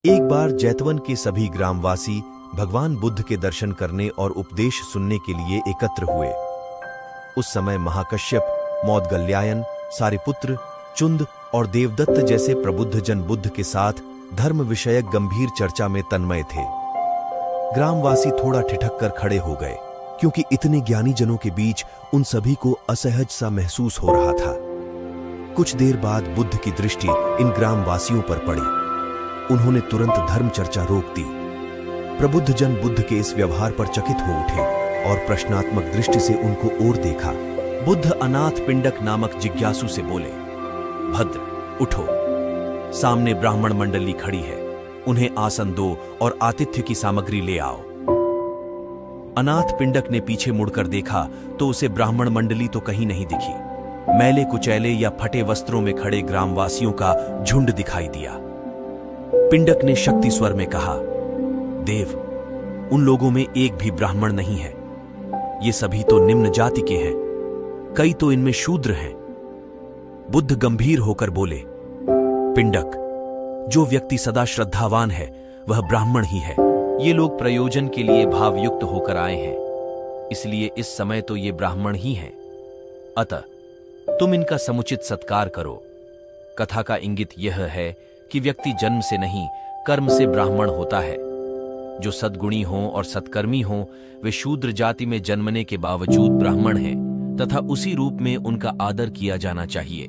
एक बार जैतवन के सभी ग्रामवासी भगवान बुद्ध के दर्शन करने और उपदेश सुनने के लिए एकत्र हुए। उस समय महाकश्यप, मौदगल्यायन, सारिपुत्र, चुंद और देवदत्त जैसे प्रबुद्ध जन बुद्ध के साथ धर्म विषयक गंभीर चर्चा में तन्मय थे। ग्रामवासी थोड़ा ठिठक कर खड़े हो गए, क्योंकि इतने ज्ञानी जनों के बीच उन सभी को असहज सा महसूस हो रहा था। कुछ देर बाद बुद्ध की दृष्टि इन ग्रामवासियों पर पड़ी। उन्होंने तुरंत धर्म चर्चा रोक दी। प्रबुद्ध जन बुद्ध के इस व्यवहार पर चकित हो उठे और प्रश्नात्मक दृष्टि से उनको ओर देखा। बुद्ध अनाथ पिंडक नामक जिज्ञासु से बोले, भद्र, उठो, सामने ब्राह्मण मंडली खड़ी है, उन्हें आसन दो और आतिथ्य की सामग्री ले आओ। अनाथ पिंडक ने पीछे मुड़कर देखा तो उसे ब्राह्मण मंडली तो कहीं नहीं दिखी। मैले कुचैले या फटे वस्त्रों में खड़े ग्रामवासियों का झुंड दिखाई दिया। पिंडक ने शक्ति स्वर में कहा, देव, उन लोगों में एक भी ब्राह्मण नहीं है। ये सभी तो निम्न जाति के हैं, कई तो इनमें शूद्र हैं। बुद्ध गंभीर होकर बोले, पिंडक, जो व्यक्ति सदा श्रद्धावान है वह ब्राह्मण ही है। ये लोग प्रयोजन के लिए भावयुक्त होकर आए हैं, इसलिए इस समय तो ये ब्राह्मण ही हैं। अतः तुम इनका समुचित सत्कार करो। कथा का इंगित यह है कि व्यक्ति जन्म से नहीं, कर्म से ब्राह्मण होता है। जो सद्गुणी हों और सत्कर्मी हों, वे शूद्र जाति में जन्मने के बावजूद ब्राह्मण हैं तथा उसी रूप में उनका आदर किया जाना चाहिए।